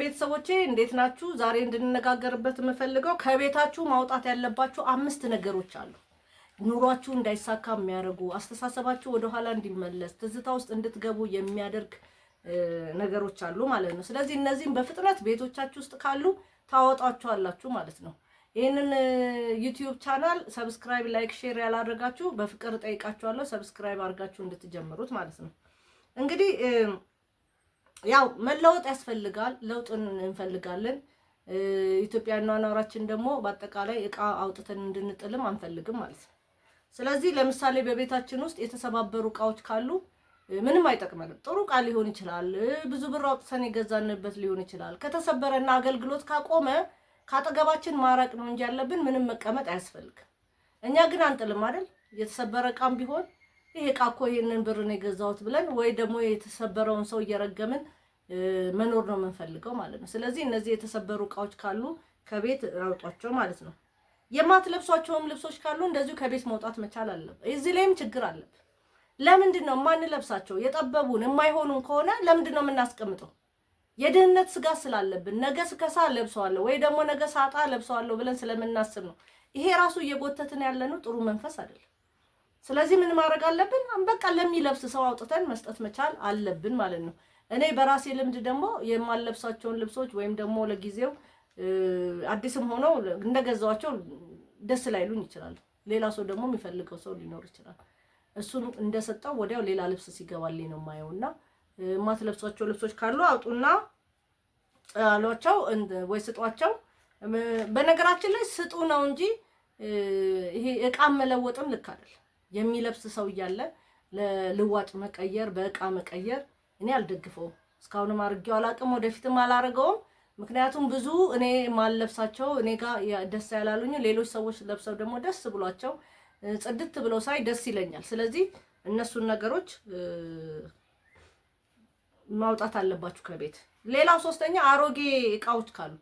ቤተሰቦቼ እንዴት ናችሁ? ዛሬ እንድንነጋገርበት የምፈልገው ከቤታችሁ ማውጣት ያለባችሁ 5 ነገሮች አሉ። ኑሯችሁ እንዳይሳካ የሚያደርጉ አስተሳሰባችሁ ወደ ኋላ እንዲመለስ ትዝታ ውስጥ እንድትገቡ የሚያደርግ ነገሮች አሉ ማለት ነው። ስለዚህ እነዚህን በፍጥነት ቤቶቻችሁ ውስጥ ካሉ ታወጣችኋላችሁ ማለት ነው። ይሄንን ዩቲዩብ ቻናል ሰብስክራይብ፣ ላይክ፣ ሼር ያላደረጋችሁ በፍቅር ጠይቃችኋለሁ። ሰብስክራይብ አድርጋችሁ እንድትጀምሩት ማለት ነው። እንግዲህ ያው መለወጥ ያስፈልጋል። ለውጥን እንፈልጋለን። ኢትዮጵያና ኗራችን ደግሞ በአጠቃላይ እቃ አውጥተን እንድንጥልም አንፈልግም ማለት ነው። ስለዚህ ለምሳሌ በቤታችን ውስጥ የተሰባበሩ እቃዎች ካሉ ምንም አይጠቅመንም። ጥሩ እቃ ሊሆን ይችላል፣ ብዙ ብር አውጥተን የገዛንበት ሊሆን ይችላል። ከተሰበረና አገልግሎት ካቆመ ካጠገባችን ማራቅ ነው እንጂ ያለብን ምንም መቀመጥ አያስፈልግም። እኛ ግን አንጥልም አይደል? የተሰበረ እቃም ቢሆን ይሄ እቃ እኮ ይሄንን ብር ነው የገዛሁት ብለን ወይ ደግሞ የተሰበረውን ሰው እየረገምን መኖር ነው የምንፈልገው ማለት ነው። ስለዚህ እነዚህ የተሰበሩ እቃዎች ካሉ ከቤት አውጧቸው ማለት ነው። የማትለብሷቸውም ልብሶች ካሉ እንደዚሁ ከቤት መውጣት መቻል አለበት። እዚህ ላይም ችግር አለበት። ለምንድን ነው የማንለብሳቸው? የጠበቡን የማይሆኑን ከሆነ ለምንድን ነው የምናስቀምጠው? የደህንነት ስጋት ስላለብን ነገ ስከሳ ለብሰዋለሁ ወይ ደግሞ ነገ ሳጣ ለብሰዋለሁ ብለን ስለምናስብ ነው። ይሄ ራሱ እየጎተትን ያለነው ጥሩ መንፈስ አይደለም። ስለዚህ ምን ማድረግ አለብን? በቃ ለሚለብስ ሰው አውጥተን መስጠት መቻል አለብን ማለት ነው። እኔ በራሴ ልምድ ደግሞ የማልለብሳቸውን ልብሶች ወይም ደግሞ ለጊዜው አዲስም ሆነው እንደገዛዋቸው ደስ ላይሉኝ ይችላል። ሌላ ሰው ደግሞ የሚፈልገው ሰው ሊኖር ይችላል። እሱን እንደሰጠው ወዲያው ሌላ ልብስ ሲገባልኝ ነው የማየውና የማትለብሷቸው ልብሶች ካሉ አውጡና አሏቸው ወይ ስጧቸው። በነገራችን ላይ ስጡ ነው እንጂ ይሄ እቃ መለወጥም ልክ አይደል። የሚለብስ ሰው እያለ ለልዋጭ መቀየር በእቃ መቀየር እኔ አልደግፈውም። እስካሁንም አድርጌው አላውቅም፣ ወደፊትም አላረገውም። ምክንያቱም ብዙ እኔ ማልለብሳቸው እኔ ጋር ደስ ያላሉኝ ሌሎች ሰዎች ለብሰው ደግሞ ደስ ብሏቸው ጽድት ብለው ሳይ ደስ ይለኛል። ስለዚህ እነሱን ነገሮች ማውጣት አለባችሁ ከቤት። ሌላው ሶስተኛ አሮጌ እቃዎች ካሉ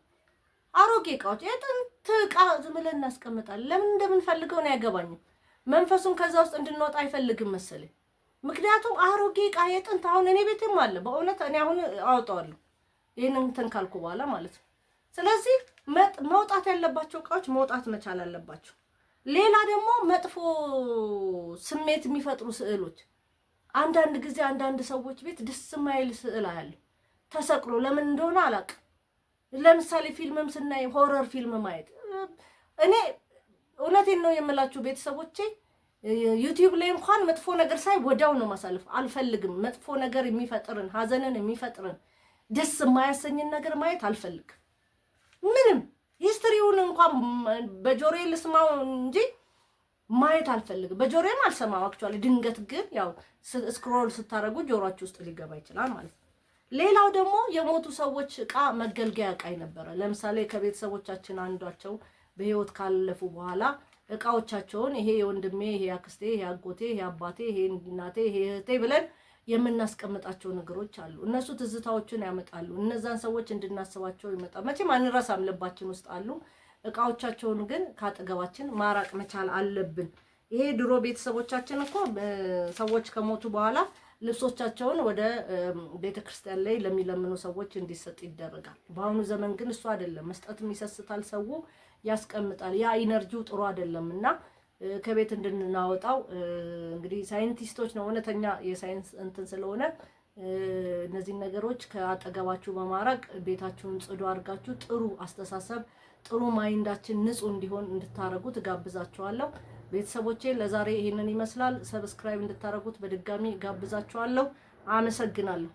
አሮጌ እቃዎች የጥንት እቃ ዝም ብለን እናስቀምጣለን። ለምን እንደምንፈልገው ነው ያገባኝም። መንፈሱን ከዛ ውስጥ እንድንወጣ አይፈልግም መሰለኝ። ምክንያቱም አሮጌ እቃ የጥንት አሁን እኔ ቤትም አለ። በእውነት እኔ አሁን አወጣዋለሁ ይሄንን እንትን ካልኩ በኋላ ማለት ነው። ስለዚህ መውጣት ያለባቸው እቃዎች መውጣት መቻል አለባቸው። ሌላ ደግሞ መጥፎ ስሜት የሚፈጥሩ ስዕሎች አንዳንድ ጊዜ አንዳንድ ሰዎች ቤት ደስ የማይል ስዕል አያለ ተሰቅሎ ለምን እንደሆነ አላውቅም። ለምሳሌ ፊልምም ስናይ ሆረር ፊልም ማየት እኔ እውነቴን ነው የምላችሁ ቤተሰቦቼ፣ ዩቲዩብ ላይ እንኳን መጥፎ ነገር ሳይ ወዲያው ነው ማሳለፍ አልፈልግም። መጥፎ ነገር የሚፈጥርን ሀዘንን የሚፈጥርን ደስ የማያሰኝን ነገር ማየት አልፈልግም። ምንም ሂስትሪውን እንኳን በጆሮዬ ልስማው እንጂ ማየት አልፈልግም። በጆሮዬም አልሰማው አክቹአሊ። ድንገት ግን ያው ስክሮል ስታረጉ ጆሮአችሁ ውስጥ ሊገባ ይችላል ማለት ነው። ሌላው ደግሞ የሞቱ ሰዎች እቃ መገልገያ እቃ ነበረ። ለምሳሌ ከቤተሰቦቻችን አንዷቸው በህይወት ካለፉ በኋላ እቃዎቻቸውን ይሄ የወንድሜ፣ ይሄ አክስቴ፣ ይሄ አጎቴ፣ ይሄ አባቴ፣ ይሄ እናቴ፣ ይሄ እህቴ ብለን የምናስቀምጣቸው ነገሮች አሉ። እነሱ ትዝታዎችን ያመጣሉ። እነዛን ሰዎች እንድናስባቸው ይመጣል። መቼም አንረሳም፣ ልባችን ውስጥ አሉ። እቃዎቻቸውን ግን ካጠገባችን ማራቅ መቻል አለብን። ይሄ ድሮ ቤተሰቦቻችን እኮ ሰዎች ከሞቱ በኋላ ልብሶቻቸውን ወደ ቤተክርስቲያን ላይ ለሚለምኑ ሰዎች እንዲሰጥ ይደረጋል። በአሁኑ ዘመን ግን እሱ አይደለም። መስጠትም ይሰስታል፣ ሰው ያስቀምጣል። ያ ኢነርጂው ጥሩ አይደለምና ከቤት እንድናወጣው እንግዲህ ሳይንቲስቶች ነው እውነተኛ የሳይንስ እንትን ስለሆነ እነዚህ ነገሮች ከአጠገባችሁ በማራቅ ቤታችሁን ጽዱ አድርጋችሁ ጥሩ አስተሳሰብ ጥሩ ማይንዳችን ንጹህ እንዲሆን እንድታረጉ ትጋብዛችኋለሁ። ቤተሰቦቼ ለዛሬ ይሄንን ይመስላል። ሰብስክራይብ እንድታረጉት በድጋሚ ጋብዛችኋለሁ። አመሰግናለሁ።